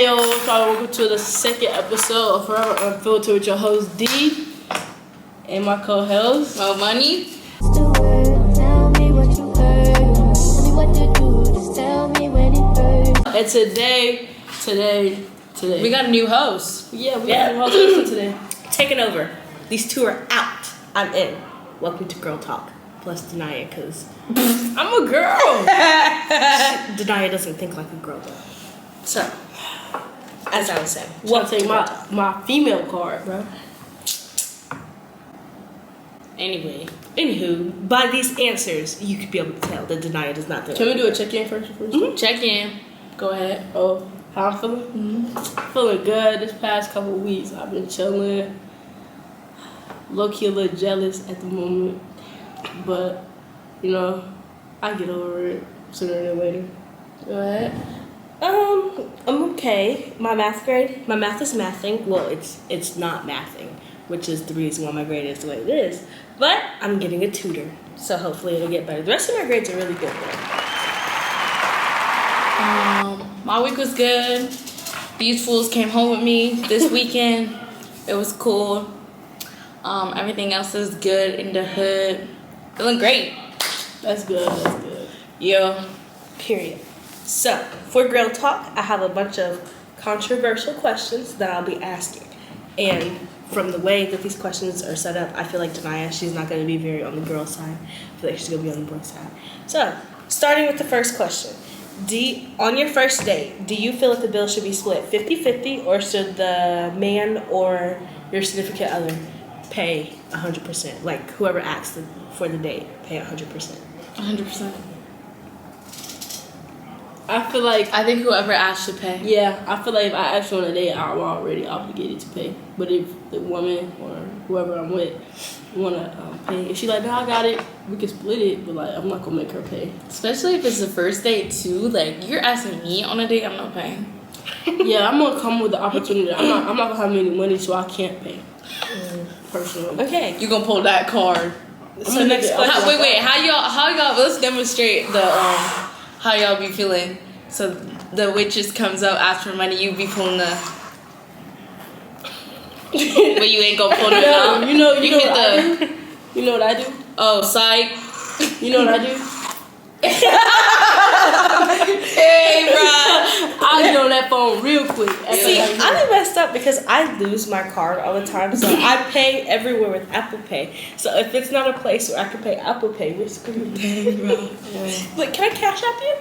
Hey yo, welcome to the second episode of Forever Unfiltered with your host D and my co-host Mo Money. And today We got a new host. Yeah, we got a new host today. Taking over. These two are out. I'm in. Welcome to Girl Talk. Plus Denia, because I'm a girl. Denia doesn't think like a girl though. So, as I was saying, Well, take my female card, bro. Anyway, anywho, by these answers, you could be able to tell that Denia does not think. Can we do a check-in first? Mm-hmm. check in. Go ahead. Oh, how I'm feeling? Mm-hmm. Feeling good. This past couple of weeks, I've been chilling. Low-key a little jealous at the moment, but you know, I get over it sooner than later. Go ahead. I'm okay. My math is mathing. Well, it's not mathing, which is the reason why my grade is the way it is. But I'm getting a tutor, so hopefully it'll get better. The rest of my grades are really good though. My week was good. These fools came home with me this weekend. It was cool. Everything else is good in the hood. Feeling great. That's good. That's good. Yo. Period. So, for Girl Talk, I have a bunch of controversial questions that I'll be asking. And from the way that these questions are set up, I feel like Denia, she's not going to be very on the girl side. I feel like she's going to be on the boy side. So, starting with the first question. On your first date, do you feel like the bill should be split 50-50, or should the man or your significant other pay 100%? Like, whoever asks for the date, pay 100%. 100%. I think whoever asked should pay. Yeah, I feel like if I ask you on a date, I'm already obligated to pay. But if the woman or whoever I'm with wanna pay, if she like, no, I got it, we can split it. But like, I'm not gonna make her pay. Especially if it's the first date too. Like, you're asking me on a date, I'm not paying. Yeah, I'm gonna come with the opportunity. I'm not gonna have any money, so I can't pay. Personally. Okay. You gonna pull that card. So next question. Wait. How y'all? Let's demonstrate the how y'all be feeling. So the waitress comes up, asks for money. You be pulling the. But you ain't gonna pull it out. You know what I do? You know what I do? Oh, psych. You know what I do? Hey, bro. I'll get on that phone real quick. See, I'm messed up because I lose my card all the time, so I pay everywhere with Apple Pay. So if it's not a place where I can pay Apple Pay, we're screwed. But can I cash app you?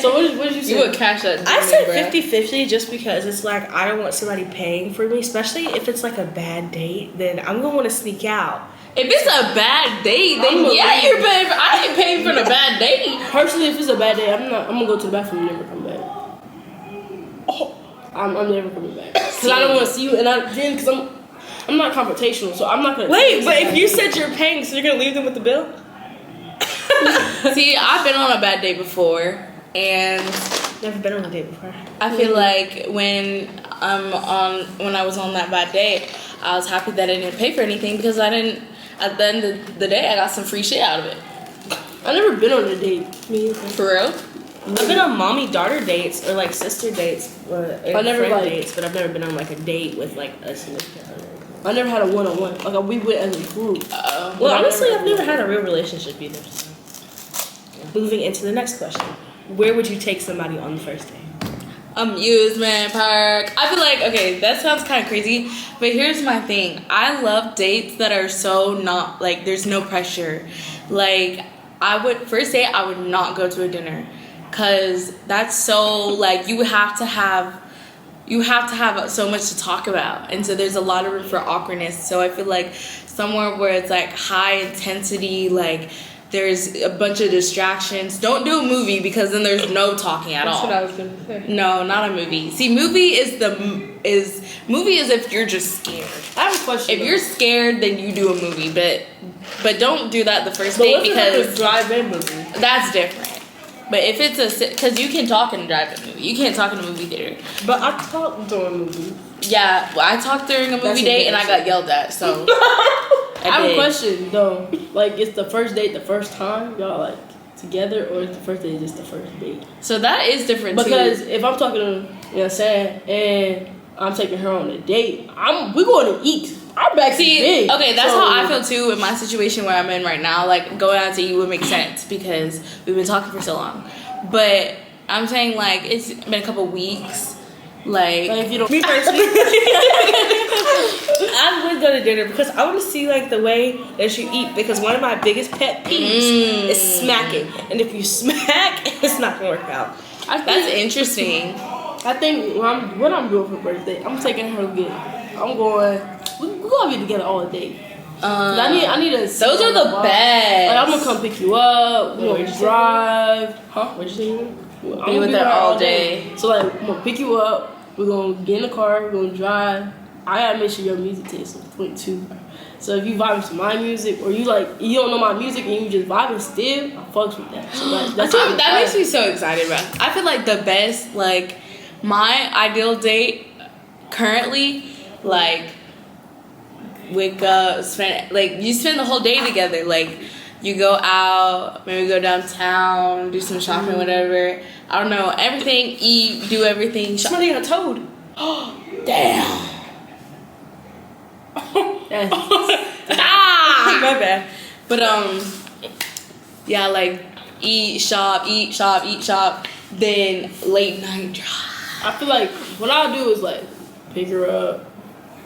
So what did you say? You would cash that. I said 50-50 just because it's like I don't want somebody paying for me, especially if it's like a bad date. Then I'm gonna want to sneak out. If it's a bad date, then you're paying. I ain't paying for the bad date. Personally, if it's a bad day, I'm gonna go to the bathroom and never come back. I'm never coming back because I don't want to see you, and because I'm not confrontational, so I'm not gonna. Wait, but if you said you're paying, so you're gonna leave them with the bill? See, I've been on a bad date before, and Never been on a date before. I feel like when I was on that bad date, I was happy that I didn't pay for anything because I didn't. At the end of the day, I got some free shit out of it. I never been on a date. For real? I've been on mommy-daughter dates or like sister dates or I never friend like dates, but I've never been on like a date with like a significant other. I never had a one-on-one. Like we went as a group. Well, honestly, I've never had a real relationship either. So. Moving into the next question, where would you take somebody on the first date? Amusement park. I feel like, okay, that sounds kind of crazy, but here's my thing. I love dates that are so not, like, there's no pressure. Like, first date, I would not go to a dinner, because that's so, like, you have to have so much to talk about, and so there's a lot of room for awkwardness. So I feel like somewhere where it's, like, high intensity, like, there's a bunch of distractions. Don't do a movie because then there's no talking at all. That's what I was gonna say. No, not a movie. See, movie is if you're just scared. I have a question. If you're scared, then you do a movie, but don't do that the first but date what's because a drive-in movie? That's different. But if it's because you can talk and drive a movie, you can't talk in a movie theater. But I talk during movies. Yeah, well, I talked during a movie date and I got yelled at. So I have a question though. Like, is the first date the first time y'all like together, or is the first date just the first date? So that is different because too. if I'm talking to You know what I'm saying? And I'm taking her on a date. We going to eat. Our back's big. Okay, that's So- how I feel too in my situation where I'm in right now. Like, going out to eat would make sense because we've been talking for so long. But I'm saying, like, it's been a couple weeks. Like if you don't. Me personally, I would go to dinner because I want to see like the way that you eat. Because one of my biggest pet peeves is smacking, and if you smack, it's not gonna work out. That's interesting. I think what I'm doing for birthday, I'm taking her to get. I'm going. We're gonna be together all day. 'Cause I need a. Those are the best. Like, I'm gonna come pick you up. We're Where'd gonna you drive. Huh? What'd you say? I'm Be with her all day. So like, I'm gonna pick you up. We're gonna get in the car. We're gonna drive. I gotta make sure your music taste is on point too. So if you vibing to my music, or you don't know my music and you just vibing still, I fucks with that. So that makes me so excited, bro. I feel like the best, like, my ideal date currently, like, wake up, you spend the whole day together. Like, you go out, maybe go downtown, do some shopping, whatever. I don't know, everything, eat, do everything. Somebody got told. Damn. My bad. But yeah, like, eat, shop, then late night drive. I feel like what I'll do is like pick her up.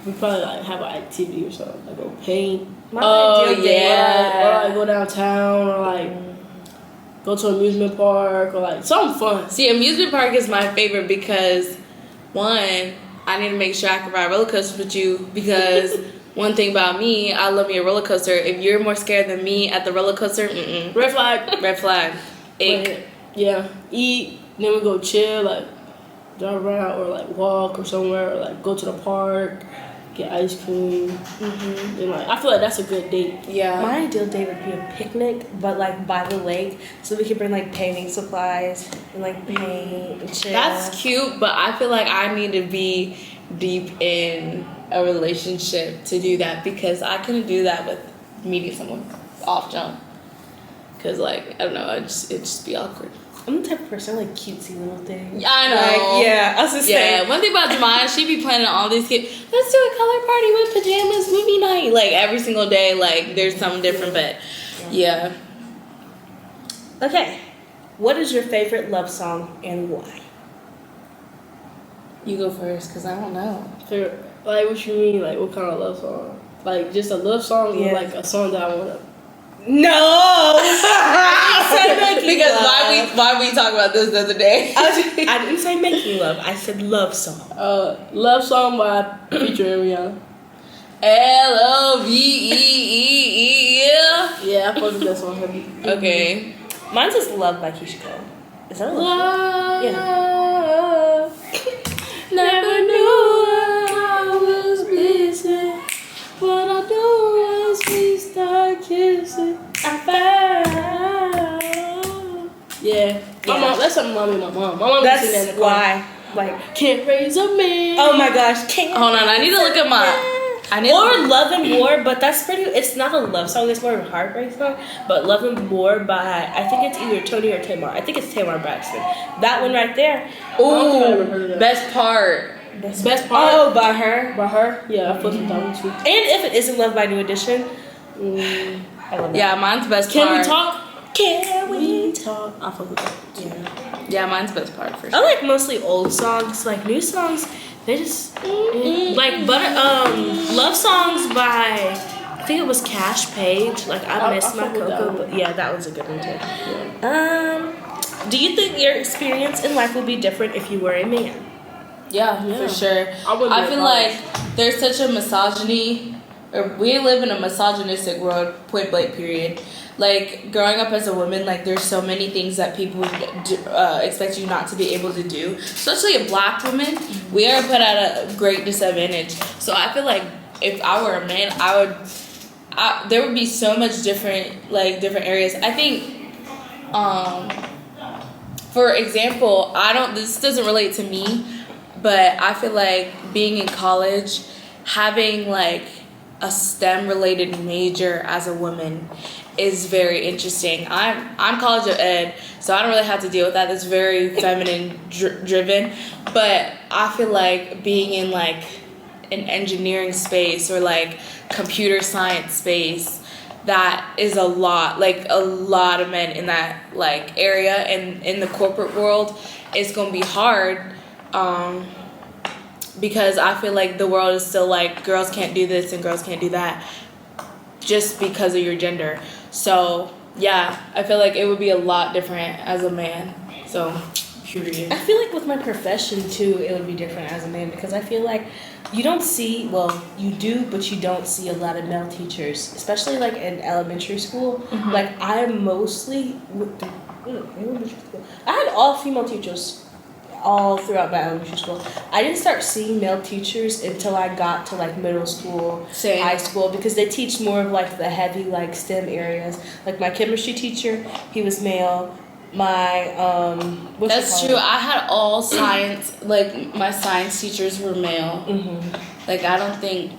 We probably like have an activity or something. Like go paint. My ideal date, Or like go downtown, or like go to an amusement park, or like something fun. See, amusement park is my favorite because, one, I need to make sure I can ride roller coasters with you because one thing about me, I love me a roller coaster. If you're more scared than me at the roller coaster, Red flag. red flag. Ick. But, yeah, eat. Then we go chill, like drive around, or like walk or somewhere, or like go to the park, get ice cream. And like I feel like that's a good date. Yeah. My ideal date would be a picnic, but like by the lake, so we could bring like painting supplies and like paint and chill. That's cute, but I feel like I need to be deep in a relationship to do that because I couldn't do that with meeting someone off jump. Cause like I don't know, it'd just be awkward. I'm the type of person I like cutesy little things. I know. Like, yeah, I was just saying. One thing about Jemiah, she be planning all these kids. Let's do a color party with pajamas, movie night. Like every single day, like there's something different. But yeah. Okay, what is your favorite love song and why? You go first, cause I don't know. Like what you mean? Like what kind of love song? Like just a love song, or like a song that I wanna. No. Because why we talk about this the other day? I didn't say making love. I said love song. Love song by featuring Rihanna. LOVEE. Yeah, I fuck with that song heavy. Okay. Mine's just Love by Keisha Cole. Is that a love song? Love. Yeah. Never knew I was missing. What I do is we start kissing. I found. Yeah. My mom. That's something mommy and my mom. My mom That's sing that in the car. why. Like, Can't raise a man. oh my gosh, can't. Hold on, I need to look at my. Or Love and War, but that's pretty. It's not a love song. It's more of a heartbreak song. But Love and War by I think it's either Tony or Tamar. I think it's Tamar Braxton. That one right there. don't think I ever heard of Ooh, that. best part. Best part. Oh, by her. By her. Yeah, I fuck with that one too. And If It Isn't Love by New Edition. I love that. Yeah, mine's best Can part. we talk? Can we? Talk. I fuck with that. Yeah. Yeah, mine's best part for I sure. like mostly old songs. Like new songs, they just like love songs by I think it was Cash Page. Like I Miss I My fuck with that Coco, one. but yeah, that was a good one too. Do you think your experience in life would be different if you were a man? Yeah, Yeah. for sure. I wouldn't I be feel opposed. like there's such a misogyny, or we live in a misogynistic world, point blank, period. Like, growing up as a woman, like, there's so many things that people expect you not to be able to do. Especially a black woman, we are put at a great disadvantage. So I feel like if I were a man, there would be so much different areas. I think, for example, this doesn't relate to me, but I feel like being in college, having like a STEM related major as a woman is very interesting. I'm college of ed, so I don't really have to deal with that. It's very feminine driven, but I feel like being in like an engineering space or like computer science space, that is a lot of men in that like area, and in the corporate world it's gonna be hard, because I feel like the world is still like girls can't do this and girls can't do that just because of your gender. So yeah, I feel like it would be a lot different as a man. So period. I feel like with my profession too, it would be different as a man, because I feel like you don't see, well, you do, but you don't see a lot of male teachers, especially like in elementary school. Mm-hmm. Like I mostly, elementary school, I had all female teachers all throughout my elementary school. I didn't start seeing male teachers until I got to like middle school, Same. high school, because they teach more of like the heavy like STEM areas. Like my chemistry teacher, he was male. My That's true. I had all science. Like my science teachers were male. Mm-hmm. Like I don't think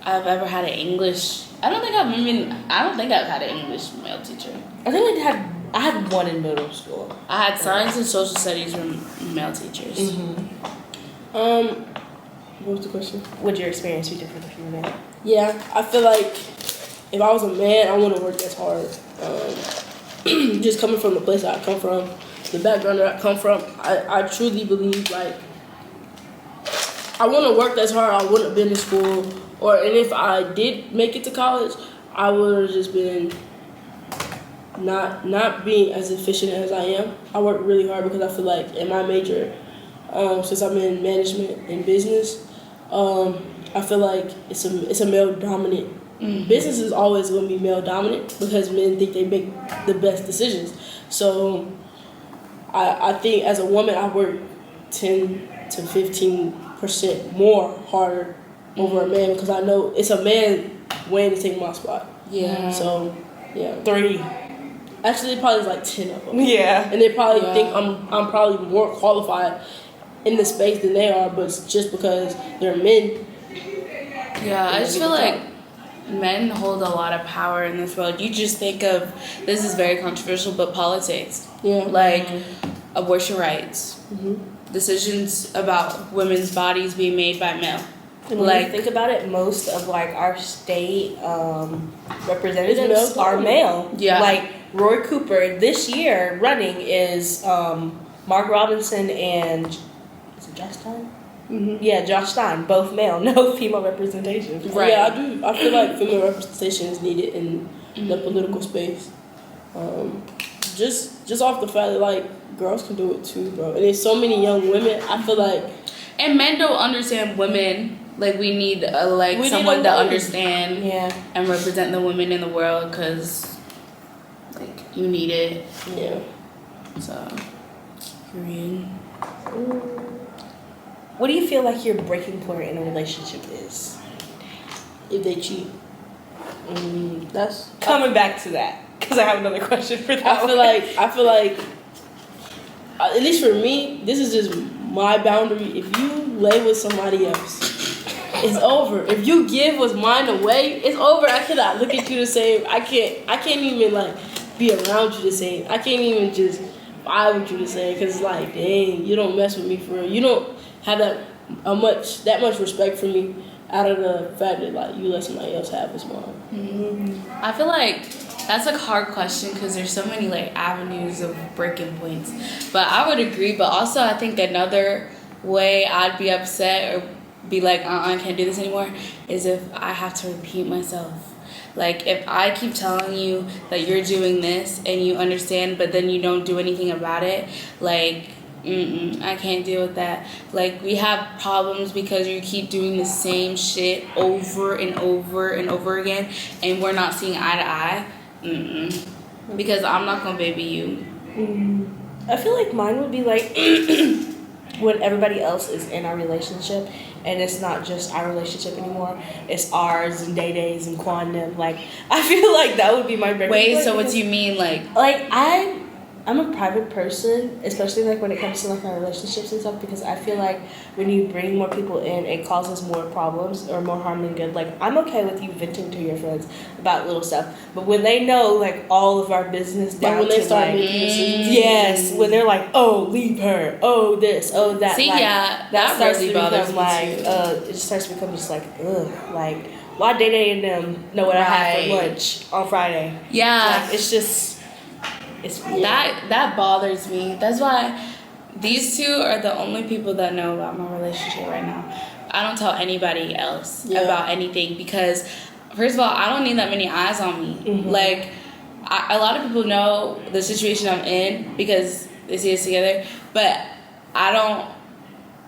I've ever had an English. I don't think I've had an English male teacher. I think I had one in middle school. I had science and social studies were male teachers. Mm-hmm. What was the question? Would your experience be different if you were a man? Yeah, I feel like if I was a man, I wouldn't work as hard. Just coming from the place that I come from, the background that I come from, I truly believe like I wouldn't have worked as hard. I wouldn't have been in school, and if I did make it to college, I would have just been not being as efficient as I am. I work really hard because I feel like in my major, since I'm in management and business, I feel like it's a male dominant. Mm-hmm. Business is always going to be male dominant because men think they make the best decisions. So I think as a woman, I work 10 to 15% more harder over a man because I know it's a man waiting to take my spot. Yeah. So yeah, 3. Actually, probably like 10 of them. Yeah. And they probably think I'm probably more qualified in the space than they are, but it's just because they're men. Yeah, I just feel like men hold a lot of power in this world. You just think of, this is very controversial, but politics. Yeah. Like abortion rights, Mm-hmm. decisions about women's bodies being made by male. And when you think about it, most of like our state representatives are male. Yeah. Like Roy Cooper this year running is Mark Robinson and is it Josh Stein? Mm-hmm. Yeah, Josh Stein, both male, no female representation. Right. Yeah, I do. I feel like female representation is needed in the political space. Just off the fact that like girls can do it too, bro. And there's so many young women. I feel like, and men don't understand women. Like we need someone to understand and represent the women in the world, because like you need it. Yeah. So, period. What do you feel like your breaking point in a relationship is? If they cheat. That's Coming back to that, because I have another question for that. I feel like, at least for me, this is just my boundary. If you lay with somebody else, it's over. If you give what's mine away, it's over. I cannot look at you the same. I can't even like be around you the same. I can't even just vibe with you the same, because it's like, dang, you don't mess with me for real. You don't have that much respect for me out of the fact that like you let somebody else have what's mine. Mm-hmm. I feel like that's a hard question because there's so many like avenues of breaking points. But I would agree. But also I think another way I'd be upset or be like, I can't do this anymore, is if I have to repeat myself. Like if I keep telling you that you're doing this and you understand, but then you don't do anything about it, like I can't deal with that. Like we have problems because you keep doing the same shit over and over and over again, and we're not seeing eye to eye. Because I'm not gonna baby you. I feel like mine would be like when everybody else is in our relationship and it's not just our relationship anymore, it's ours and Day Days and Quantum. Like I feel like that would be my breaking point. Wait, so what do you mean, like I'm a private person, especially like when it comes to like my relationships and stuff, because I feel like when you bring more people in, it causes more problems or more harm than good. Like, I'm okay with you venting to your friends about little stuff, but when they know like all of our business down when they to start like, making decisions. yes, when they're like, oh, leave her, oh this, oh that. See, like, yeah, that that starts really to bothers become me like, too. it just starts to become just like, ugh, like, why Day and them know what I had for Right. lunch on Friday? Yeah. Like, it's just. It's That bothers me. That's why these two are the only people that know about my relationship right now. I don't tell anybody else about anything because, first of all, I don't need that many eyes on me. Mm-hmm. Like, a lot of people know the situation I'm in because they see us together, but I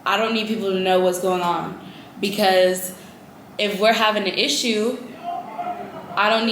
don't need people to know what's going on, because if we're having an issue, I don't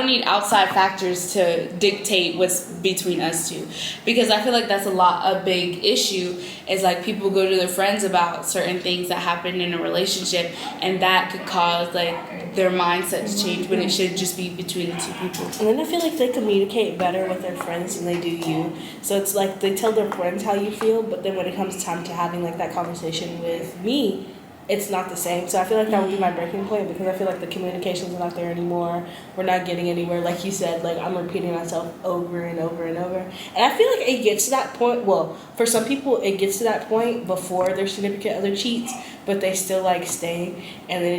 need outside factors to dictate what's between us two, because I feel like that's a big issue, is like people go to their friends about certain things that happen in a relationship, and that could cause like their mindset to change when it should just be between the two people. And then I feel like they communicate better with their friends than they do you. So it's like they tell their friends how you feel, but then when it comes time to having like that conversation with me, it's not the same. So I feel like that would be my breaking point, because I feel like the communications are not there anymore. We're not getting anywhere. Like you said, like I'm repeating myself over and over and over. And I feel like it gets to that point. Well, for some people, it gets to that point before their significant other cheats, but they still like stay, and then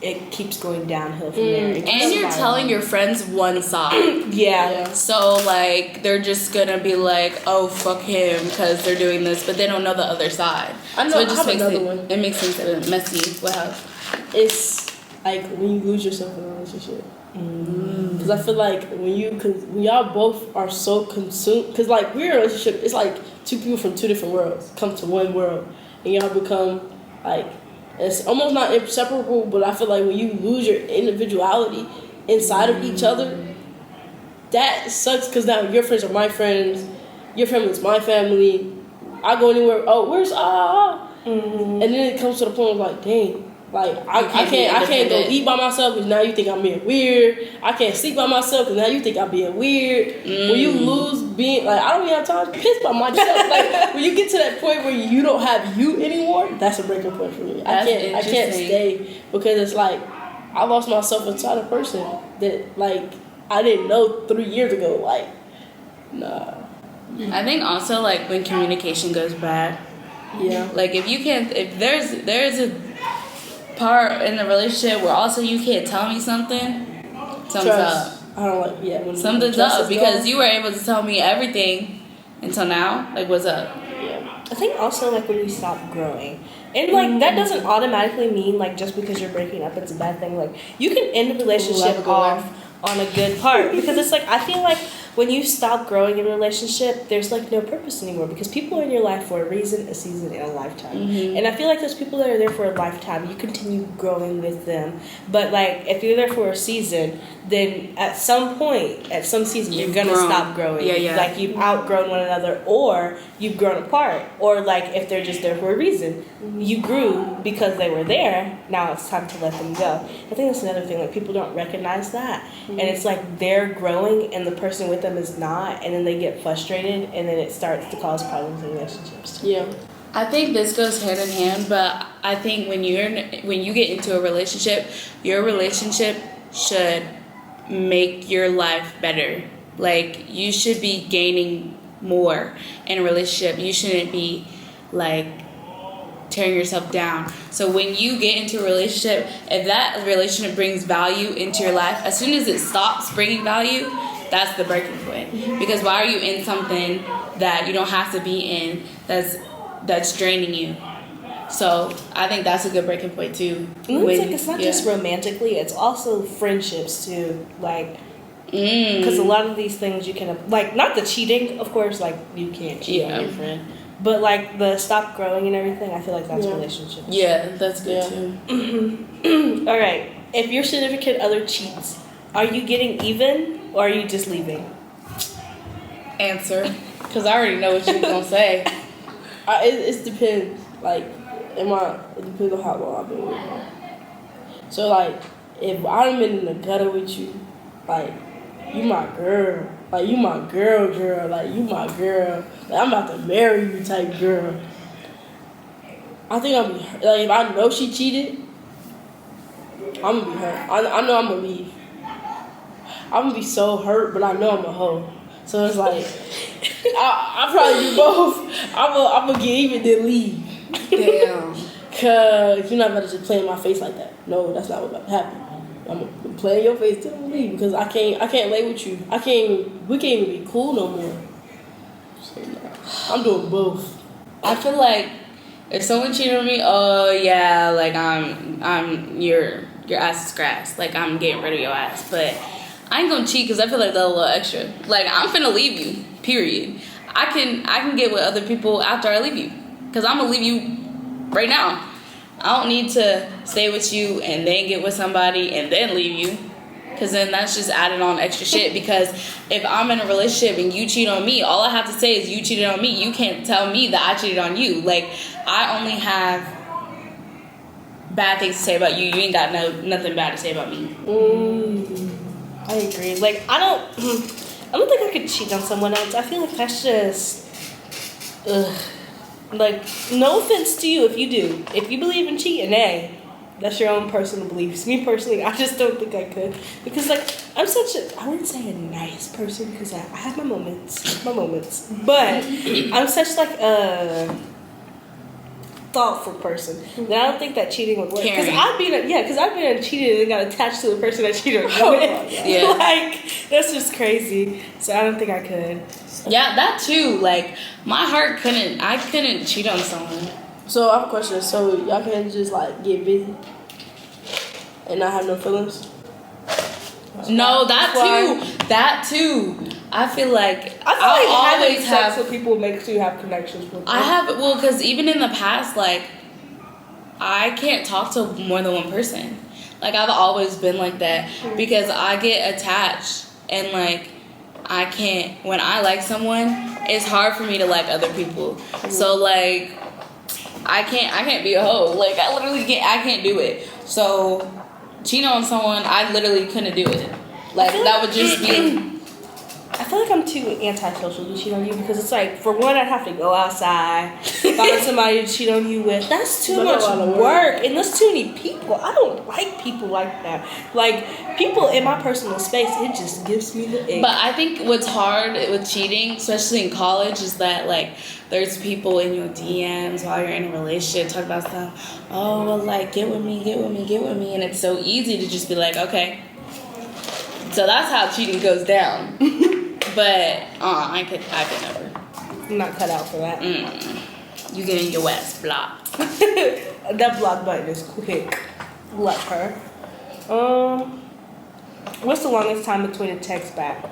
it keeps going downhill from there. And you're telling your friends one side. Yeah. So, like, they're just gonna be like, oh, fuck him, because they're doing this, but they don't know the other side. I know, so it just I have makes another it, one. It makes things messy. What else? It's like when you lose yourself in a relationship. Because I feel like when y'all both are so consumed, because like we're in a relationship, it's like two people from two different worlds come to one world, and y'all become like, it's almost not inseparable, but I feel like when you lose your individuality inside of each other, that sucks, because now your friends are my friends, your family is my family. I go anywhere, oh, where's and then it comes to the point of like, dang, like I can't go eat by myself because now you think I'm being weird. I can't sleep by myself because now you think I'm being weird. When you lose being like, I don't even have time to piss by myself. Like when you get to that point where you don't have you anymore, that's a breaking point for me. I can't stay, because it's like I lost myself inside a person that like I didn't know 3 years ago. Like, nah. I think also, like, when communication goes bad. Yeah. Like, if there's a part in the relationship where also you can't tell me something, something's up. I don't like, yeah. When Something's up, because you were able to tell me everything until now. Like, what's up? Yeah. I think also like when you stop growing. And like that doesn't automatically mean like just because you're breaking up it's a bad thing. Like you can end a relationship off on a good part, because it's like I feel like when you stop growing in a relationship, there's like no purpose anymore, because people are in your life for a reason, a season, and a lifetime. And I feel like those people that are there for a lifetime, you continue growing with them. But like if you're there for a season, then at some point, at some season, you're gonna stop growing. Yeah. Like you've outgrown one another, or you've grown apart, or like if they're just there for a reason, you grew because they were there. Now it's time to let them go. I think that's another thing. Like people don't recognize that, and it's like they're growing and the person with them is not, and then they get frustrated, and then it starts to cause problems in relationships too. Yeah. I think this goes hand in hand, but I think when you get into a relationship, your relationship should make your life better. Like you should be gaining more in a relationship. You shouldn't be like tearing yourself down. So when you get into a relationship, if that relationship brings value into your life, as soon as it stops bringing value, that's the breaking point. Because why are you in something that you don't have to be in that's draining you? So I think that's a good breaking point too. It's not just romantically, it's also friendships too. Like, because a lot of these things you can, like, not the cheating, of course, like you can't cheat on your friend, but like the stop growing and everything, I feel like that's relationships. Yeah, that's good too. All right, if your significant other cheats, are you getting even or are you just leaving? Answer, because I already know what you're gonna say. It depends. Like, it depends on how long I've been with you. So like, if I've been in the gutter with you, like, you my girl. Like, you my girl. Like, you my girl. Like, I'm about to marry you type girl. I think I'll be like, if I know she cheated, I'm gonna be hurt. I know I'm gonna leave. I'm gonna be so hurt, but I know I'm a hoe. So it's like, I probably do both. I'm gonna get even then leave. Damn. Cause you're not about to just play in my face like that. No, that's not what's about to happen. I'm gonna play in your face till I leave because I can't lay with you. We can't even be cool no more. So, I'm doing both. I feel like if someone cheated on me, oh yeah, like I'm your ass is grass. Like I'm getting rid of your ass. But I ain't gonna cheat because I feel like that's a little extra. Like I'm finna leave you. Period. I can get with other people after I leave you because I'm gonna leave you right now. I don't need to stay with you and then get with somebody and then leave you. Because then that's just adding on extra shit. Because if I'm in a relationship and you cheat on me, all I have to say is you cheated on me. You can't tell me that I cheated on you. Like, I only have bad things to say about you. You ain't got nothing bad to say about me. I agree. Like, I don't think I could cheat on someone else. I feel like that's just... Ugh. Like, no offense to you if you do. If you believe in cheating, hey, that's your own personal beliefs. Me personally, I just don't think I could. Because, like, I'm such a, I wouldn't say a nice person because I have my moments. But I'm such, like, a thoughtful person that I don't think that cheating would work. Because I've been cheated and got attached to the person that cheated on me. Yeah. Like, that's just crazy. So I don't think I could. Yeah, that too. Like, my heart I couldn't cheat on someone. So I have a question. So y'all can just like get busy and not have no feelings? No, that too. I feel like I always have sex with people makes you have connections with them. because even in the past, like, I can't talk to more than one person. Like, I've always been like that because I get attached and, like, I can't, when I like someone, it's hard for me to like other people. So, like, I can't be a hoe. Like, I literally can't do it. So, cheating on someone, I literally couldn't do it. Like, that would just be... I feel like I'm too antisocial to cheat on you because it's like, for one, I'd have to go outside, find somebody to cheat on you with. That's too much work, and there's too many people. I don't like people like that. Like, people in my personal space, it just gives me the ick. But I think what's hard with cheating, especially in college, is that, like, there's people in your DMs while you're in a relationship talk about stuff. Oh, well, like, get with me. And it's so easy to just be like, okay. So that's how cheating goes down. But I could never. I'm not cut out for that. You getting your ass blocked. That block button is quick. Let her. What's the longest time between a text back?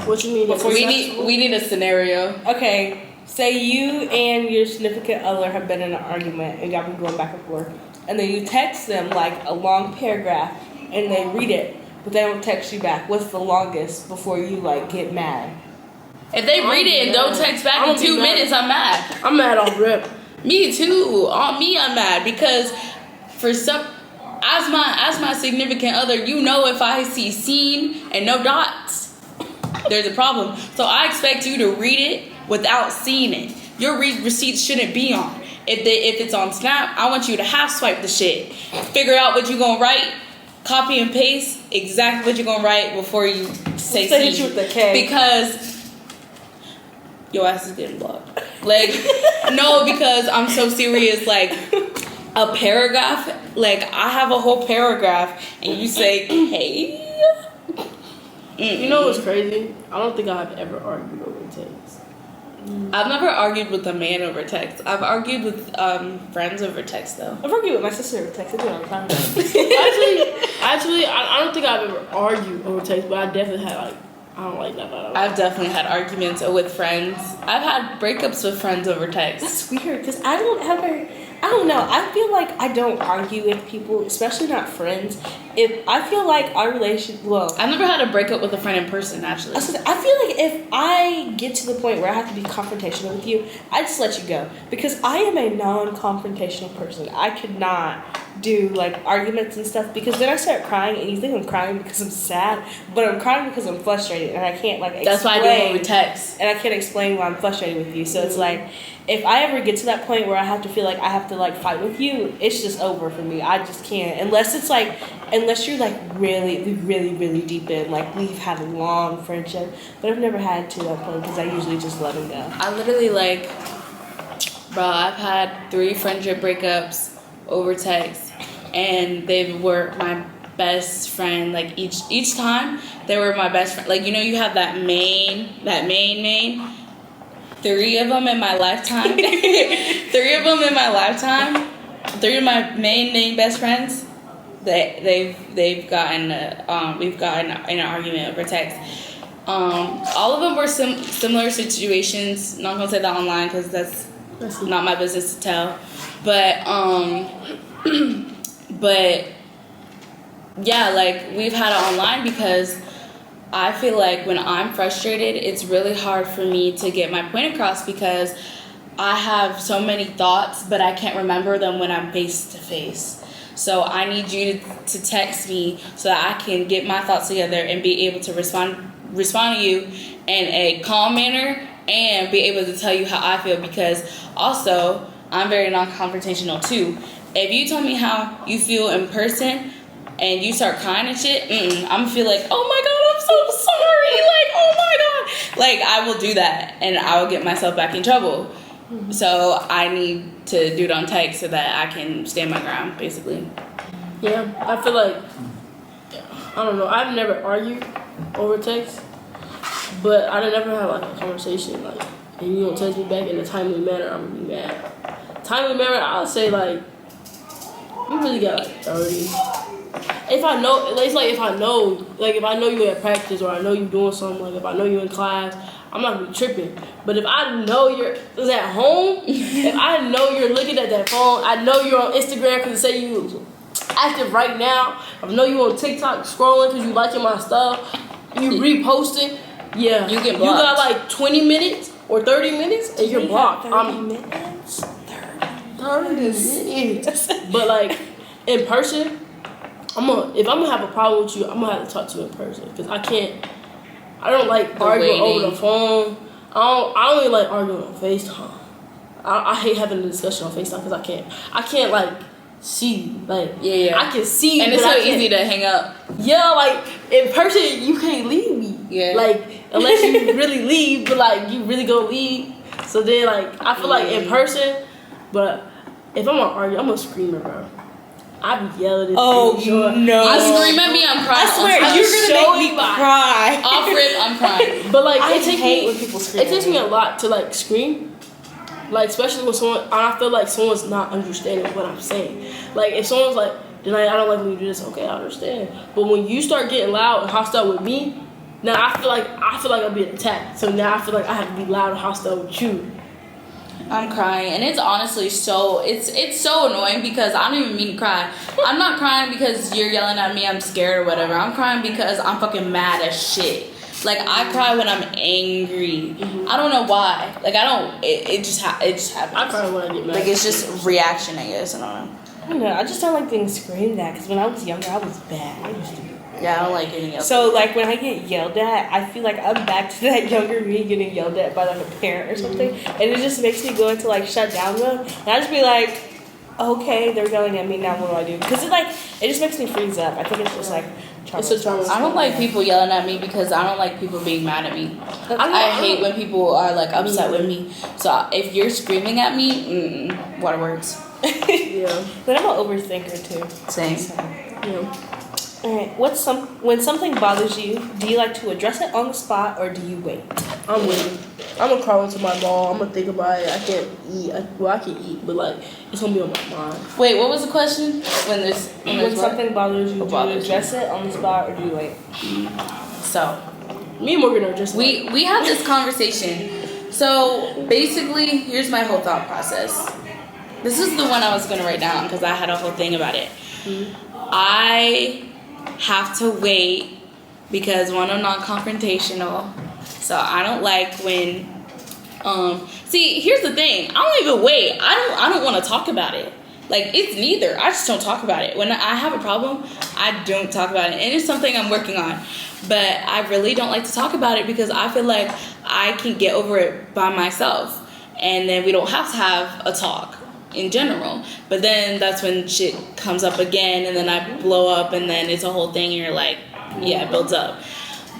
What you mean? We need a scenario. Okay, say you and your significant other have been in an argument and y'all been going back and forth, and then you text them like a long paragraph and they read it, but they don't text you back. What's the longest before you like get mad? If they read it and don't text back in 2 minutes, I'm mad. I'm mad off rip. Me too. On me, I'm mad because for some, as my significant other, you know, if I see seen and no dots, there's a problem. So I expect you to read it without seeing it. Your receipts shouldn't be on. If it's on Snap, I want you to half swipe the shit. Figure out what you're gonna write. Copy and paste exactly what you're gonna write before you say hit you with the K. Because your ass is getting blocked. Like, no, because I'm so serious. Like, a paragraph, like, I have a whole paragraph and you say, hey. You know what's crazy? I don't think I've ever argued over text. I've never argued with a man over text. I've argued with friends over text, though. I've argued with my sister over text. I do it all the time. Actually, I don't think I've ever argued over text, but I definitely had, like, I don't like that. I've definitely had arguments with friends. I've had breakups with friends over text. That's weird, because I don't know. I feel like I don't argue with people, especially not friends. If I feel like our relationship, I've never had a breakup with a friend in person, actually. I feel like if I get to the point where I have to be confrontational with you, I just let you go. Because I am a non-confrontational person. I could not do like arguments and stuff, because then I start crying and you think I'm crying because I'm sad, but I'm crying because I'm frustrated and I can't like explain. That's why I do it over text. And I can't explain why I'm frustrated with you. So it's like, if I ever get to that point where I have to feel like I have to like fight with you, it's just over for me. I just can't. Unless you're like really, really, really deep in, like we've had a long friendship, but I've never had to that point because I usually just let him go. I literally like, bro, I've had 3 friendship breakups over text, and they were my best friend. Like each time they were my best friend. Like, you know, you have that main. 3 of them in my lifetime. 3 of them in my lifetime. 3 of my main best friends. They've gotten we've gotten in an argument over text. All of them were similar situations. Not gonna say that online because that's not my business to tell. But but yeah, like we've had it online because I feel like when I'm frustrated, it's really hard for me to get my point across because I have so many thoughts, but I can't remember them when I'm face to face. So I need you to text me so that I can get my thoughts together and be able to respond to you in a calm manner and be able to tell you how I feel, because also I'm very non-confrontational too. If you tell me how you feel in person and you start crying and shit, I'm gonna feel like, oh my god, I'm so sorry, like, oh my god, like I will do that and I will get myself back in trouble. So I need to do it on text so that I can stand my ground, basically. Yeah, I feel like, I don't know, I've never argued over text, but I never had like a conversation, like, and you don't text me back in a timely manner, I'm gonna be mad. Timely manner, I'll say like, you really got like 30. If I know, it's like if I know you at practice or I know you doing something, like if I know you in class, I'm not gonna be tripping. But if I know you're at home, if I know you're looking at that phone, I know you're on Instagram because it say you active right now. I know you on TikTok scrolling because you liking my stuff. You reposting. Yeah, you get blocked. You got like 20 minutes or 30 minutes and you're blocked. 30 minutes? 30 minutes. But like in person, if I'm gonna have a problem with you, I'm gonna have to talk to you in person because I don't like arguing over the phone. I don't really like arguing on FaceTime. I hate having a discussion on FaceTime because I can't like see you. Like, yeah. I can see you, and it's so easy to hang up. Yeah, like in person you can't leave me. Yeah. Like unless you really leave, but like you really gonna leave. So then like I feel like in person, but if I'm gonna argue, I'm a screamer, bro. I be yelling at no. You scream at me, I'm crying. I swear, you're gonna make me cry. Off rip, I'm crying. But like I hate when people scream. It takes me a lot to like scream. Like especially when I feel like someone's not understanding what I'm saying. Like if someone's like, then I don't like when you do this, okay, I understand. But when you start getting loud and hostile with me, now I feel like I'm being attacked. So now I feel like I have to be loud and hostile with you. I'm crying, and it's honestly it's so annoying because I don't even mean to cry. I'm not crying because you're yelling at me, I'm scared or whatever. I'm crying because I'm fucking mad as shit. Like I cry when I'm angry. I don't know why. Like I don't. It just happens. I cry when I get mad. Like it's just reaction, I guess. I don't know. I don't know. I just don't like being screamed at because when I was younger, I was bad. I used to be. Yeah, I don't like getting yelled at. So, like, when I get yelled at, I feel like I'm back to that younger me getting yelled at by, like, a parent or something. And it just makes me go into, like, shut down mode. And I just be like, okay, they're yelling at me, now what do I do? Because it just makes me freeze up. I think it's just, like, trauma. I don't like people yelling at me because I don't like people being mad at me. I hate when people are, like, upset with me. So, if you're screaming at me, waterworks. Yeah. But I'm an overthinker, too. Same. So, Yeah. Alright, when something bothers you, do you like to address it on the spot or do you wait? I'm waiting. I'm gonna crawl into my ball. I'm gonna think about it. I can't eat. I can eat, but like it's gonna be on my mind. Wait, what was the question? When something bothers you, do you address it on the spot or do you wait? So, me and Morgan are just we had this conversation. So basically, here's my whole thought process. This is the one I was gonna write down because I had a whole thing about it. I have to wait because one, I'm not confrontational, so I don't like when see, here's the thing, I don't even wait. I don't want to talk about it. Like, it's neither. I just don't talk about it. When I have a problem, I don't talk about it. And it's something I'm working on. But I really don't like to talk about it because I feel like I can get over it by myself. And then we don't have to have a talk in general. But then that's when shit comes up again, and then I blow up, and then it's a whole thing, and you're like, yeah, it builds up.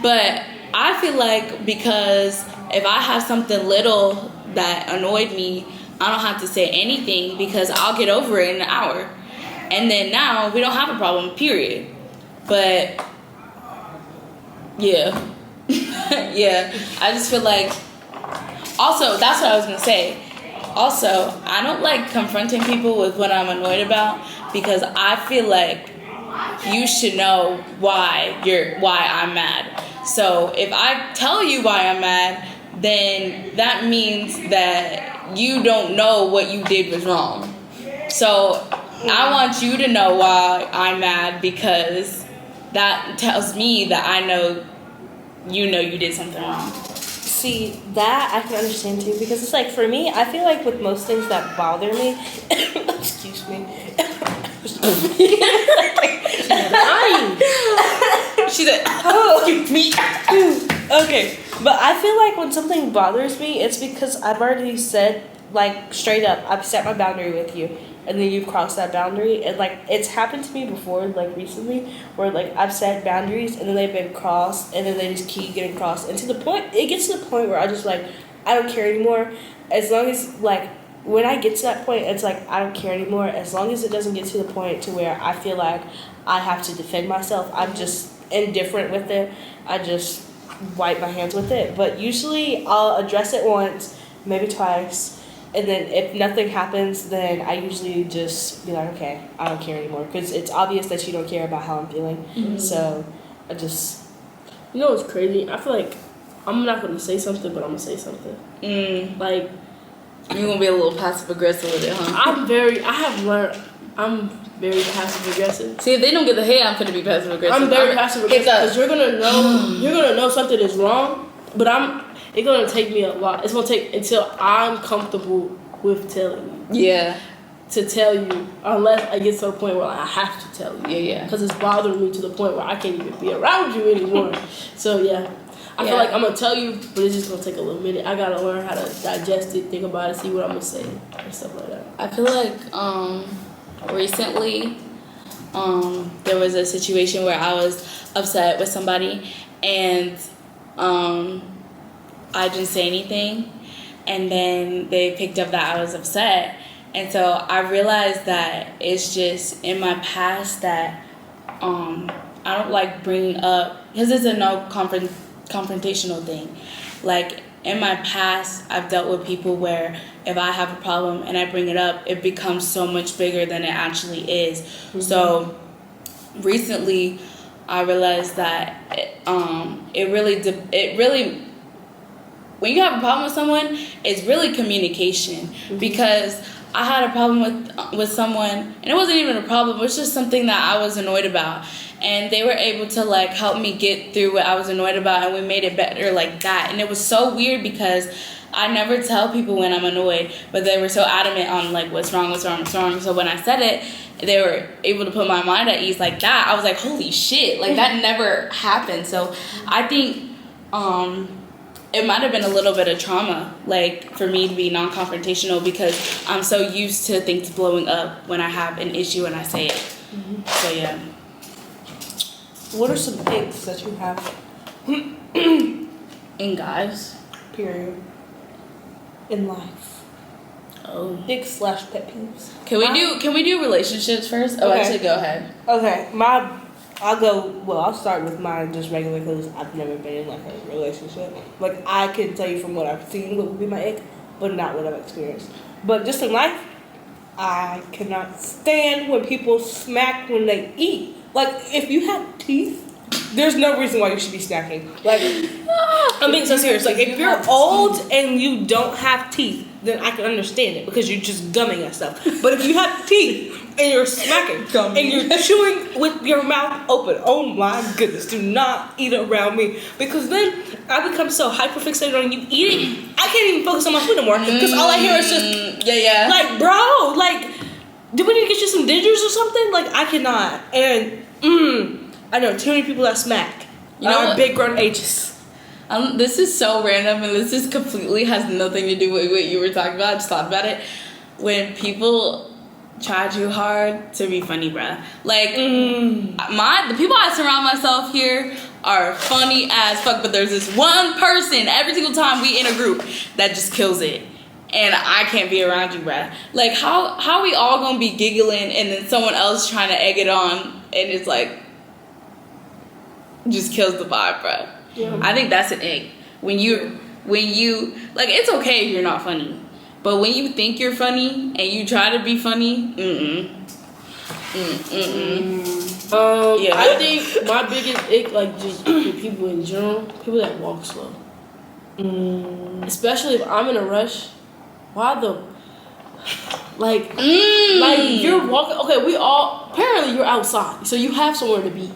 But I feel like because if I have something little that annoyed me, I don't have to say anything because I'll get over it in an hour. And then now we don't have a problem, period. But yeah. Yeah. I just feel like, also, that's what I was going to say. Also, I don't like confronting people with what I'm annoyed about because I feel like you should know why I'm mad. So if I tell you why I'm mad, then that means that you don't know what you did was wrong. So I want you to know why I'm mad because that tells me that I know you did something wrong. See, that I can understand too, because it's like, for me, I feel like with most things that bother me, excuse me. She said, oh, excuse me. Okay, but I feel like when something bothers me, it's because I've already said, like, straight up, I've set my boundary with you, and then you've crossed that boundary, and, like, it's happened to me before, like, recently, where, like, I've set boundaries, and then they've been crossed, and then they just keep getting crossed, and it gets to the point where I just, like, I don't care anymore, as long as, like, when I get to that point, it's like, I don't care anymore, as long as it doesn't get to the point to where I feel like I have to defend myself, I'm just indifferent with it, I just wipe my hands with it, but usually I'll address it once, maybe twice, and then if nothing happens, then I usually just be like, okay, I don't care anymore, because it's obvious that you don't care about how I'm feeling, so I just... You know what's crazy? I feel like I'm not going to say something, but I'm going to say something. Like... You're going to be a little passive-aggressive with it, huh? I'm very passive-aggressive. See, if they don't get the hate, I'm going to be passive-aggressive. I'm very passive-aggressive because you're going to know something is wrong, but it's going to take me a lot. It's going to take until I'm comfortable with telling you. Yeah. To tell you, unless I get to a point where I have to tell you. Yeah. Because it's bothering me to the point where I can't even be around you anymore. So, yeah. I feel like I'm going to tell you, but it's just going to take a little minute. I got to learn how to digest it, think about it, see what I'm going to say, and stuff like that. I feel like recently there was a situation where I was upset with somebody, and I didn't say anything, and then they picked up that I was upset. And so I realized that it's just in my past that I don't like bringing up, because it's a no confrontational thing. Like, in my past, I've dealt with people where if I have a problem and I bring it up, it becomes so much bigger than it actually is. So recently, I realized that it really, when you have a problem with someone, it's really communication. Because I had a problem with someone, and it wasn't even a problem, it was just something that I was annoyed about. And they were able to, like, help me get through what I was annoyed about, and we made it better like that. And it was so weird because I never tell people when I'm annoyed, but they were so adamant on, like, what's wrong. So when I said it, they were able to put my mind at ease like that. I was like, holy shit, like, that never happened. So I think it might have been a little bit of trauma, like, for me to be non-confrontational because I'm so used to things blowing up when I have an issue and I say it. So, yeah. What are some icks that you have? In guys? Period. In life. Oh. Icks/pet peeves. Can we do relationships first? Oh, Okay. actually, go ahead. Okay, I'll start with mine just regular because I've never been in, like, a relationship. Like, I can tell you from what I've seen what would be my ick, but not what I've experienced. But just in life, I cannot stand when people smack when they eat. Like, if you have teeth, there's no reason why you should be snacking. Like, I'm being so serious. Like, if you're old and you don't have teeth, then I can understand it because you're just gumming and stuff. But if you have teeth and you're smacking and you're chewing with your mouth open, oh my goodness, do not eat around me. Because then I become so hyperfixated on you eating, I can't even focus on my food anymore because all I hear is just, yeah. like, bro, like, do we need something, like I cannot. And I know too many people that smack. You know what? Big grown ages. This is so random, and this is completely has nothing to do with what you were talking about. I just thought about it. When people try too hard to be funny, bruh. Like, the people I surround myself here are funny as fuck, but there's this one person every single time we in a group that just kills it. And I can't be around you, bruh. Like, how we all gonna be giggling and then someone else trying to egg it on, and it's like, just kills the vibe, bruh. Yeah. I think that's an egg. When you, like, it's okay if you're not funny. But when you think you're funny and you try to be funny, Yeah. I think my biggest ick, like, just with people in general, people that walk slow. Especially if I'm in a rush. Why the... Like, you're walking... Okay, apparently you're outside, so you have somewhere to be.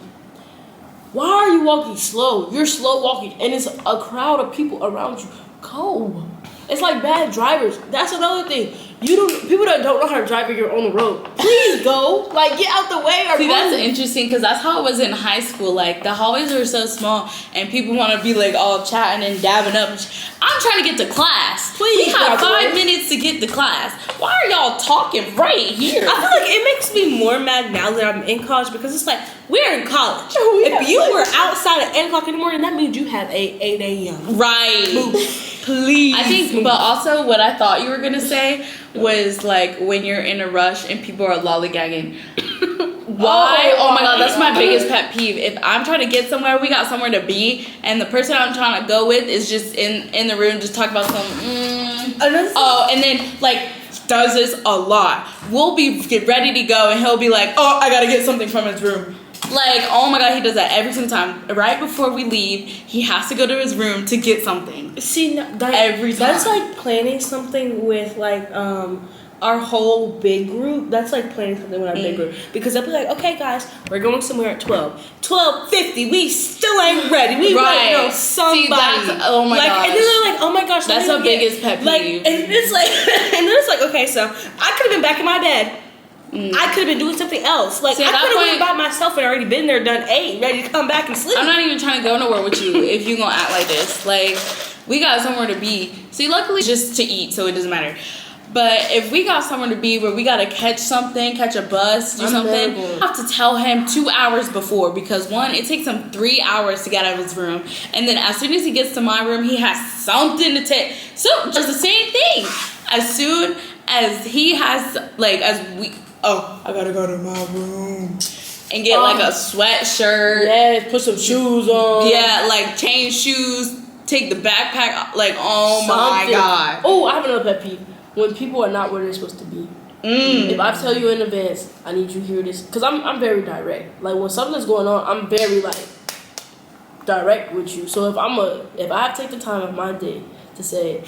Why are you walking slow? You're slow walking, and it's a crowd of people around you. Go. It's like bad drivers. That's another thing. People that don't know how to drive when you're on the road. Please go. Like, get out the way. Or see, that's interesting because that's how it was in high school. Like, the hallways were so small, and people want to be like all chatting and dabbing up. I'm trying to get to class. Please. We have 5 minutes to get to class. Why are y'all talking right here? I feel like it makes me more mad now that I'm in college because it's like, we're in college. If you were outside at 8 o'clock in the morning, that means you have 8 a.m. Right. Please. I think, but also what I thought you were going to say was like when you're in a rush and people are lollygagging. Why? Oh my god, that's my biggest pet peeve. If I'm trying to get somewhere, we got somewhere to be, and the person I'm trying to go with is just in the room, just talk about some. And then like does this a lot. We'll get ready to go, and he'll be like, "Oh, I gotta get something from his room." Like, oh my god, he does that every single time. Right before we leave, he has to go to his room to get something. See, every time. That's like planning something with like our whole big group. That's like planning something with our big group, because they'll be like, okay guys, we're going somewhere at 12:50, we still ain't ready, we waiting on somebody. See, oh my gosh. And then they're like, oh my gosh, that's our biggest pet peeve. Like, and it's like and then it's like, okay, so I could have been back in my bed. I could have been doing something else. Like, I could have went by myself and already been there, done 8, ready to come back and sleep. I'm not even trying to go nowhere with you if you gonna act like this. Like, we got somewhere to be. See, luckily just to eat, so it doesn't matter. But if we got somewhere to be where we gotta catch a bus, do something, I have to tell him 2 hours before, because one, it takes him 3 hours to get out of his room, and then as soon as he gets to my room, he has something to take. So just the same thing. As soon as he has, like, I gotta go to my room and get like a sweatshirt. Yeah, put some shoes on. Yeah, like change shoes, take the backpack. Like, oh my god. Oh, I have another pet peeve. When people are not where they're supposed to be. If I tell you in advance, I need you to hear this, because I'm very direct. Like, when something's going on, I'm very like direct with you. So if I have to take the time of my day to say,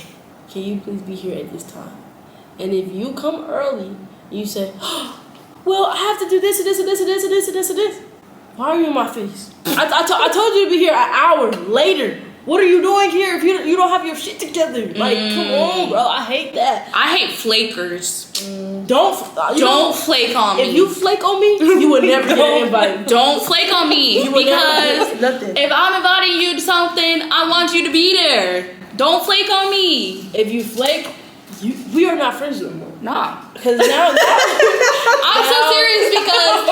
can you please be here at this time? And if you come early, you say, well, I have to do this and this and this and this and this and this and this. Why are you in my face? I told you to be here an hour later. What are you doing here if you don't have your shit together? Like, come on, bro. I hate that. I hate flakers. Don't flake on me. If you flake on me, you will never get an invite. Don't flake on me, because if I'm inviting you to something, I want you to be there. Don't flake on me. If you flake, we are not friends no more. Nah. Because now I'm so serious, because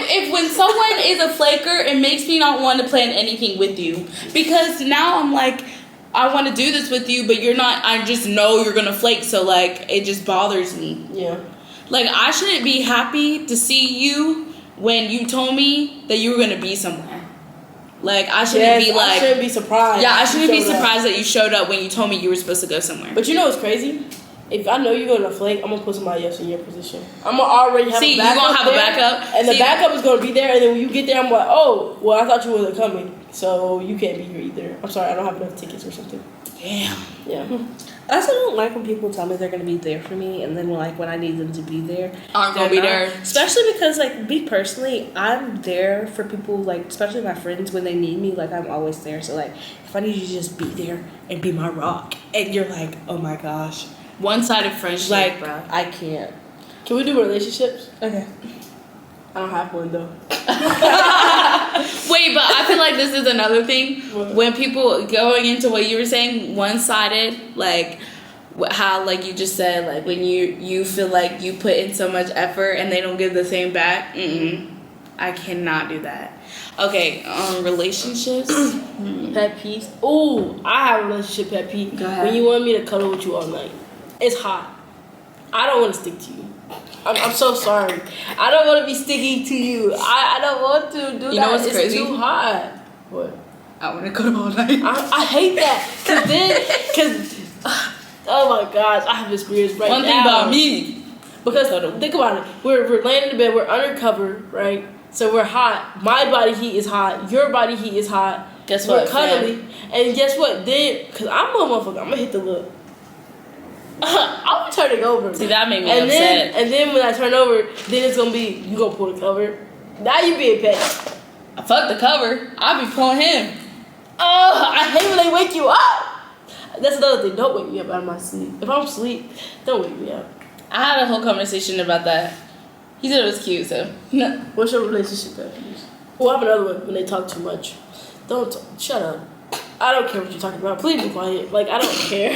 if when someone is a flaker, it makes me not want to plan anything with you. Because now I'm like, I want to do this with you, but you're not. I just know you're gonna flake, so like it just bothers me. Yeah. Like, I shouldn't be happy to see you when you told me that you were gonna be somewhere. Like, I shouldn't be like. I shouldn't be surprised. Yeah, I shouldn't be surprised that you showed up when you told me you were supposed to go somewhere. But you know what's crazy? If I know you're gonna flake, I'm gonna put somebody else in your position. I'm gonna already have a backup. You're gonna have a backup, and the backup is gonna be there. And then when you get there, I'm like, oh, well, I thought you wasn't coming, so you can't be here either. I'm sorry, I don't have enough tickets or something. Damn. Yeah. I also don't like when people tell me they're gonna be there for me, and then like when I need them to be there, aren't gonna be there. Especially because, like, me personally, I'm there for people, like, especially my friends when they need me. Like, I'm always there. So like, if I need you to just be there and be my rock, and you're like, oh my gosh. One-sided friendship, like, bro. I can't. Can we do relationships? Okay. don't have one though. Wait, but I feel like this is another thing. What? When people going into what you were saying, one-sided, like how like you just said, like when you feel like you put in so much effort and they don't give the same back. I cannot do that. Okay, relationships. Pet peeves. Ooh, I have a relationship pet peeve. Go ahead. When you want me to cuddle with you all night. It's hot. I don't want to stick to you. I'm so sorry. I don't want to be sticky to you. I don't want to do that. You know what's it's crazy? too hot. What? I want to cuddle all night. I hate that. Oh my gosh, I have experience right now. One thing about me. Because think about it. We're laying in the bed, we're undercover, right? So we're hot. My body heat is hot. Your body heat is hot. Guess We're what? cuddly. And guess what? Then, because I'm a motherfucker, I'm going to hit the look. I'm turning over. See, that made me and upset. Then when I turn over, then it's going to be, you going to pull the cover. Now you being petty. Fuck the cover. I'll be pulling him. Oh, I hate when they wake you up. That's another thing. Don't wake me up out of my sleep. If I'm asleep, don't wake me up. I had a whole conversation about that. He said it was cute, so. No. What's your relationship pet peeves? Oh, I have another one when they talk too much. Don't talk. Shut up. I don't care what you're talking about. Please be quiet. Like, I don't care.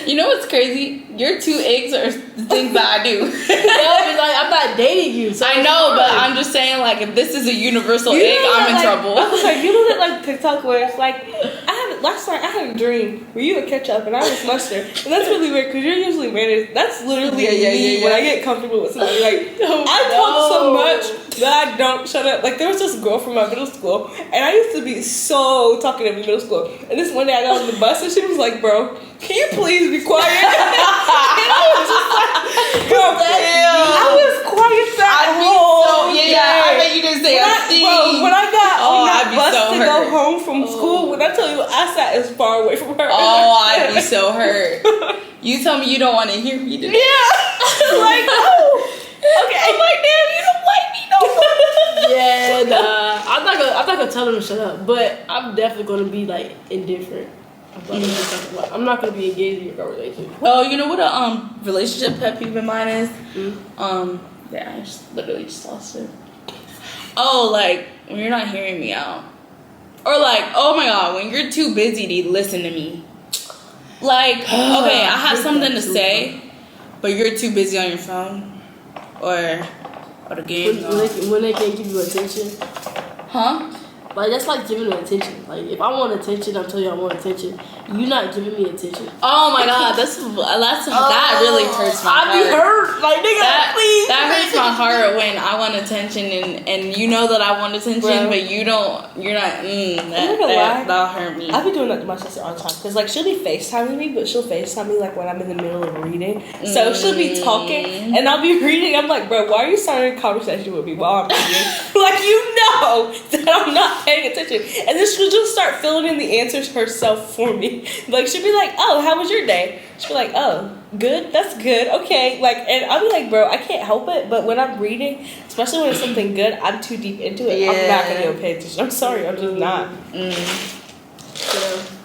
You know what's crazy? Your 2 eggs are the things that I do. No, it's like, I'm not dating you. So I know, but I'm just saying, like, if this is a universal You egg, know I'm that, in like, trouble. I was like, you know that like TikTok where it's like, last night I had a dream where you would ketchup and I was mustard, and that's really weird because you're usually mayonnaise. That's literally me when I get comfortable with somebody. Like I talk so much that I don't shut up. Like there was this girl from my middle school, and I used to be so talkative in middle school. And this one day I got on the bus and she was like, "Bro, can you please be quiet?" And I was just like, "Bro, I was quiet that whole day." I bet you didn't say a thing. Bro, when I got on that I'd be bus so to hurt. go home from school, when I tell you I sat as far away from her. Oh, I'd be so hurt. You tell me you don't want to hear me today. Yeah. Like, oh. Okay. I'm like, damn, you don't like me no more. Yeah, nah. I'm not gonna tell them to shut up, but I'm definitely gonna be like indifferent. I'm not gonna be engaged in your conversation. Oh, you know what a relationship pet peeve of mine is? Yeah, I literally just lost it. Oh, like when you're not hearing me out, or like, oh my god, when you're too busy to listen to me. Like, okay, I have something to say, but you're too busy on your phone, or the game. When they can't give you attention. Huh? Like, that's like giving them attention. Like, if I want attention, I'll tell you I want attention. You not giving me attention. Oh my god, that really hurts my heart. I be hurt. Like, nigga, please. That hurts my heart when I want attention and you know that I want attention, Bro. but you're not. I'm not gonna lie. That'll hurt me. I be doing that to my sister all the time because like she'll be FaceTiming me, but she'll FaceTime me like when I'm in the middle of reading. So she'll be talking and I'll be reading. I'm like, bro, why are you starting a conversation with me while I'm reading? Like you know that I'm not paying attention, and then she'll just start filling in the answers herself for me. Like she'll be like, oh, how was your day? She'll be like, oh, good, that's good, okay. Like, and I'll be like, bro, I can't help it, but when I'm reading, especially when it's something good, I'm too deep into it. I'm not gonna be able to pay attention. I'm sorry, I'm just not. Yeah.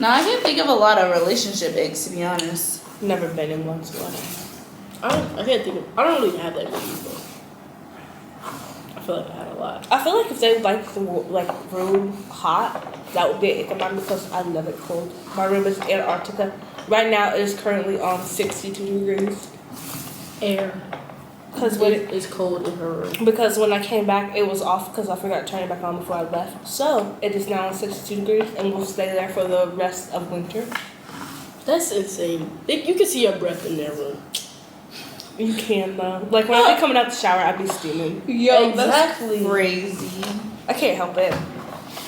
Now I can think of a lot of relationship eggs, to be honest. Never been in one, so I can't think of. I don't really have that many people. I feel like I had a lot. I feel like if they like the room hot, that would be an ick of mine because I love it cold. My room is Antarctica. Right now it is currently on 62 degrees. Air. Because It's cold in her room. Because when I came back, it was off because I forgot to turn it back on before I left. So it is now on 62 degrees and will stay there for the rest of winter. That's insane. You can see your breath in their room. You can though. Like when I be coming out the shower, I be steaming. Yo, Exactly. that's crazy. I can't help it.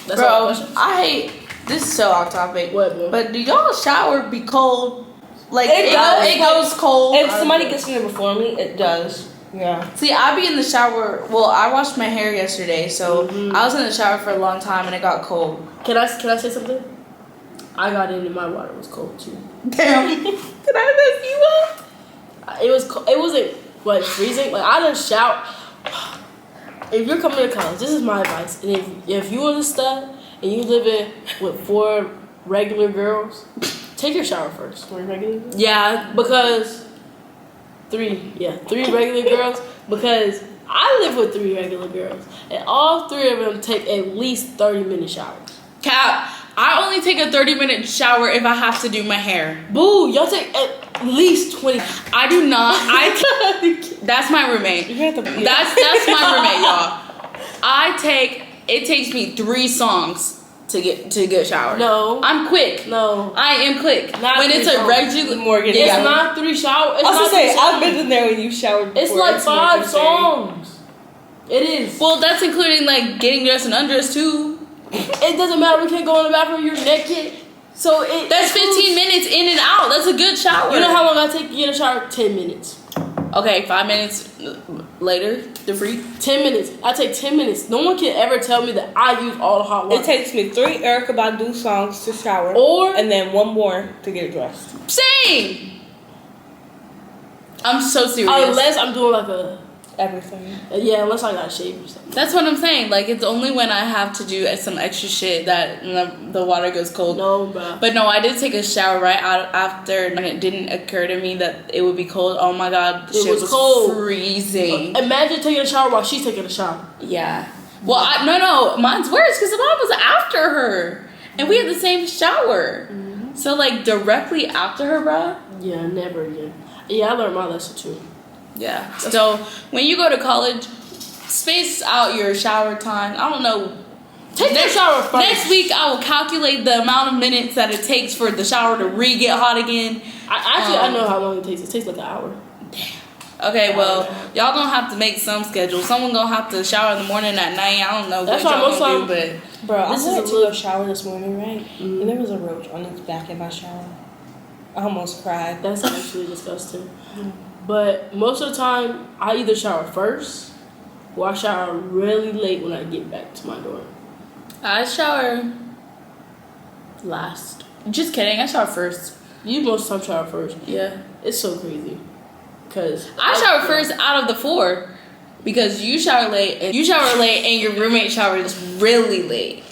That's all Bro, questions. I hate this is so off topic. What, bro? But do y'all shower be cold? Like It does. it goes cold. If somebody gets in there before me, it does. Yeah. See, I be in the shower. Well, I washed my hair yesterday, so I was in the shower for a long time and it got cold. Can I say something? I got in and my water was cold too. Damn. Did I mess you up? It was. It wasn't like freezing. Like I done shout. If you're coming to college, this is my advice. And if you was a stud and you living with 4 regular girls, take your shower first. 4 regular girls? Yeah, Because 3 regular girls. Because I live with 3 regular girls, and all 3 of them take at least 30-minute showers. Cap, I only take a 30-minute shower if I have to do my hair. Boo, y'all take at least 20. I do not. That's my roommate. That's my roommate, y'all. It takes me 3 songs to get a shower. No. I'm quick. No. I am quick. Not when it's a regular Morgan. It's not 3 showers. I was gonna say, I've been in there when you showered before. It's like 5 songs. It is. Well, that's including like getting dressed and undressed too. It doesn't matter. We can't go in the bathroom. You're naked. So that's 15 minutes in and out. That's a good shower. You know how long I take to get a shower? 10 minutes. Okay, 5 minutes later, the free. 10 minutes. I take 10 minutes. No one can ever tell me that I use all the hot water. It takes me 3 Erykah Badu songs to shower, and then 1 more to get dressed. Same. I'm so serious. Unless I'm doing like everything. Yeah, unless I got shaved or something. That's what I'm saying. Like, it's only when I have to do some extra shit that the water goes cold. No, bro. But no, I did take a shower right out after, and it didn't occur to me that it would be cold. Oh my god, the shit was cold. Freezing. Imagine taking a shower while she's taking a shower. Yeah. Well, no, mine's worse because mine was after her, and we had the same shower. Mm-hmm. So like directly after her, bro. Yeah, never again. Yeah, I learned my lesson too. Yeah. So when you go to college, space out your shower time. I don't know. Take your shower first. Next week, I will calculate the amount of minutes that it takes for the shower to get hot again. I know how long it takes. It takes like an hour. Damn. Okay, well, y'all gonna have to make some schedule. Someone gonna have to shower in the morning, at night. I don't know That's what y'all gonna do, but bro, I went to go shower this morning, right? Mm-hmm. And there was a roach on its back in my shower. I almost cried. That's actually disgusting. Mm-hmm. But most of the time, I either shower first or I shower really late when I get back to my dorm. I shower last. Just kidding. I shower first. You most of the time shower first. Yeah. It's so crazy. Because I shower first out of the 4 because you shower late and your roommate showers really late.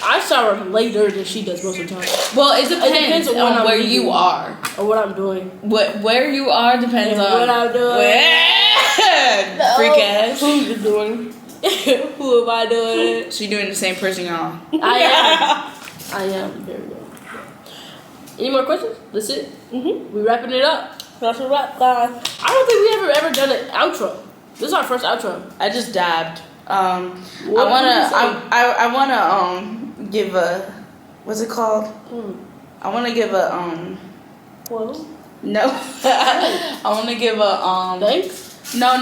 I shower later than she does most of the time. Well, it depends on where you are. Or what I'm doing. Where you are depends on what I'm doing. Freak ass. Who you doing? Who am I doing? She doing the same person y'all. I am. There we go. Any more questions? That's it? Mm-hmm. We wrapping it up. That's a wrap, guys. I don't think we ever done an outro. This is our first outro. I just dabbed. I wanna give a, what's it called? I wanna give a Well, no. I wanna give a thanks. No.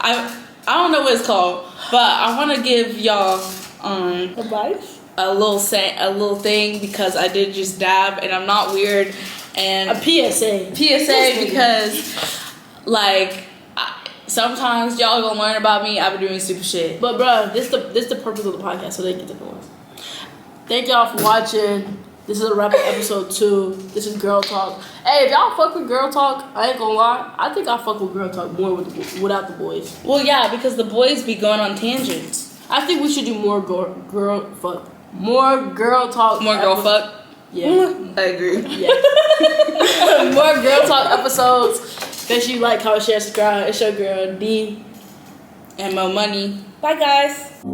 I don't know what it's called, but I wanna give y'all advice. a little thing because I did just dab and I'm not weird and a PSA because like sometimes y'all gonna learn about me. I've been doing stupid shit. But bruh, this the purpose of the podcast, so they get to know us. Thank y'all for watching. This is a wrap up episode 2. This is Girl Talk. Hey, if y'all fuck with Girl Talk, I ain't gonna lie. I think I fuck with Girl Talk more without the boys. Well, yeah, because the boys be going on tangents. I think we should do more girl talk. More girl fuck. Yeah, I agree. Yeah. More Girl Talk episodes. Make sure you like, comment, share, subscribe. It's your girl D and Mo Money. Bye, guys.